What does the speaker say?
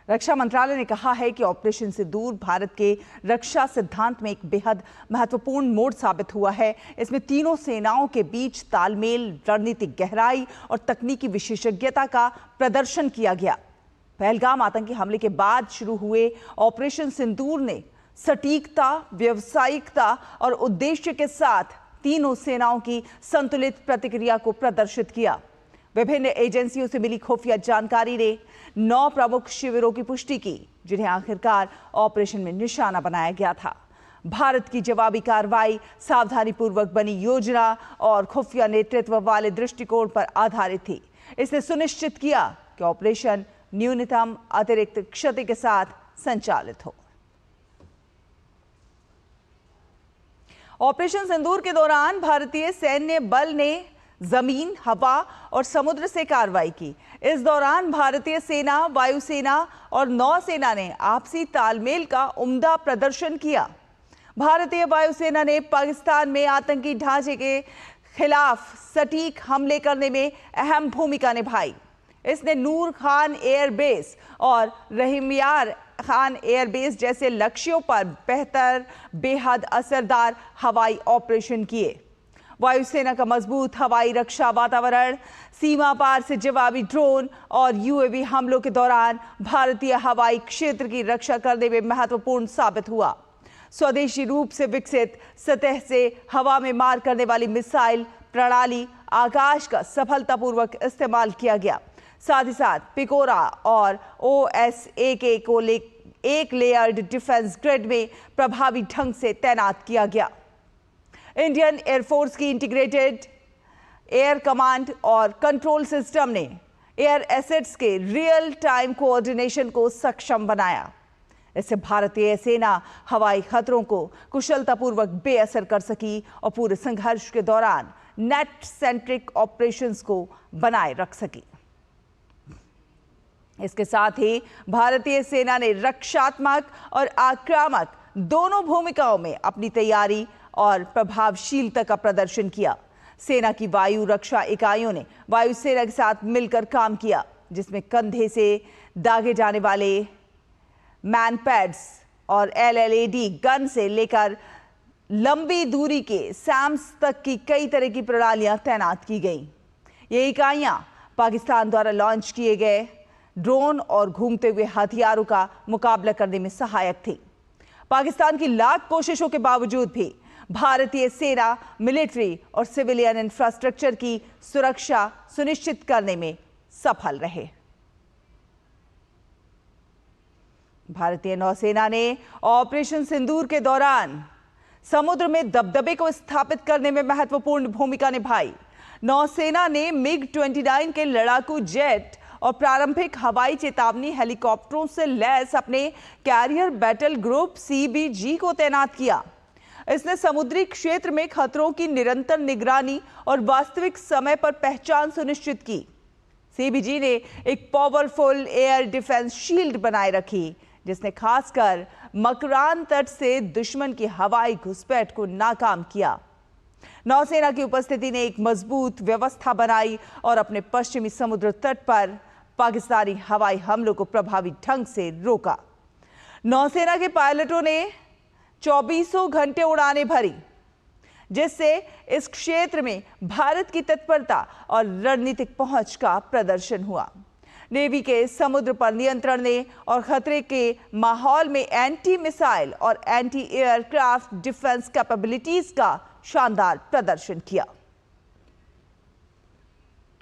रक्षा मंत्रालय ने कहा है कि ऑपरेशन सिंदूर भारत के रक्षा सिद्धांत में एक बेहद महत्वपूर्ण मोड़ साबित हुआ है। इसमें तीनों सेनाओं के बीच तालमेल, रणनीतिक गहराई और तकनीकी विशेषज्ञता का प्रदर्शन किया गया। पहलगाम आतंकी हमले के बाद शुरू हुए ऑपरेशन सिंदूर ने सटीकता, व्यावसायिकता और उद्देश्य के साथ तीनों सेनाओं की संतुलित प्रतिक्रिया को प्रदर्शित किया। विभिन्न एजेंसियों से मिली खुफिया जानकारी ने 9 प्रमुख शिविरों की पुष्टि की, जिन्हें आखिरकार ऑपरेशन में निशाना बनाया गया था। भारत की जवाबी कार्रवाई सावधानीपूर्वक बनी योजना और खुफिया नेतृत्व वाले दृष्टिकोण पर आधारित थी। इसने सुनिश्चित किया कि ऑपरेशन न्यूनतम अतिरिक्त क्षति के साथ संचालित हो। ऑपरेशन सिंदूर के दौरान भारतीय सैन्य बल ने जमीन, हवा और समुद्र से कार्रवाई की। इस दौरान भारतीय सेना, वायुसेना और नौसेना ने आपसी तालमेल का उम्दा प्रदर्शन किया। भारतीय वायुसेना ने पाकिस्तान में आतंकी ढांचे के खिलाफ सटीक हमले करने में अहम भूमिका निभाई। इसने नूर खान एयरबेस और रहीमयार खान एयरबेस जैसे लक्ष्यों पर बेहद असरदार हवाई ऑपरेशन किए। वायुसेना का मजबूत हवाई रक्षा वातावरण, सीमा पार से जवाबी ड्रोन और यूएवी हमलों के दौरान भारतीय हवाई क्षेत्र की रक्षा करने में महत्वपूर्ण साबित हुआ। स्वदेशी रूप से विकसित सतह से हवा में मार करने वाली मिसाइल प्रणाली आकाश का सफलतापूर्वक इस्तेमाल किया गया। साथ ही साथ पिकोरा और OSAK को एक लेयर्ड डिफेंस ग्रिड में प्रभावी ढंग से तैनात किया गया। इंडियन एयरफोर्स की इंटीग्रेटेड एयर कमांड और कंट्रोल सिस्टम ने एयर एसेट्स के रियल टाइम कोऑर्डिनेशन को सक्षम बनाया। इससे भारतीय सेना हवाई खतरों को कुशलतापूर्वक बेअसर कर सकी और पूरे संघर्ष के दौरान नेट सेंट्रिक ऑपरेशंस को बनाए रख सकी। इसके साथ ही भारतीय सेना ने रक्षात्मक और आक्रामक दोनों भूमिकाओं में अपनी तैयारी और प्रभावशीलता का प्रदर्शन किया। सेना की वायु रक्षा इकाइयों ने वायुसेना के साथ मिलकर काम किया, जिसमें कंधे से दागे जाने वाले मैन पैड्स और LLAD गन से लेकर लंबी दूरी के सैम्स तक की कई तरह की प्रणालियां तैनात की गईं। ये इकाइयां पाकिस्तान द्वारा लॉन्च किए गए ड्रोन और घूमते हुए हथियारों का मुकाबला करने में सहायक थी। पाकिस्तान की लाख कोशिशों के बावजूद भी भारतीय सेना मिलिट्री और सिविलियन इंफ्रास्ट्रक्चर की सुरक्षा सुनिश्चित करने में सफल रहे। भारतीय नौसेना ने ऑपरेशन सिंदूर के दौरान समुद्र में दबदबे को स्थापित करने में महत्वपूर्ण भूमिका निभाई। नौसेना ने MiG-29 के लड़ाकू जेट और प्रारंभिक हवाई चेतावनी हेलीकॉप्टरों से लैस अपने कैरियर बैटल ग्रुप CBG को तैनात किया। इसने समुद्री क्षेत्र में खतरों की निरंतर निगरानी और वास्तविक समय पर पहचान सुनिश्चित की। CBG ने एक पावरफुल एयर डिफेंस शील्ड बनाए रखी, जिसने खासकर मकरान तट से दुश्मन की हवाई घुसपैठ को नाकाम किया। नौसेना की उपस्थिति ने एक मजबूत व्यवस्था बनाई और अपने पश्चिमी समुद्र तट पर पाकिस्तानी हवाई हमलों को प्रभावी ढंग से रोका। नौसेना के पायलटों ने 24 घंटे उड़ानें भरी, जिससे इस क्षेत्र में भारत की तत्परता और रणनीतिक पहुंच का प्रदर्शन हुआ। नेवी के समुद्र पर नियंत्रण ने और खतरे के माहौल में एंटी मिसाइल और एंटी एयरक्राफ्ट डिफेंस कैपेबिलिटीज का शानदार प्रदर्शन किया।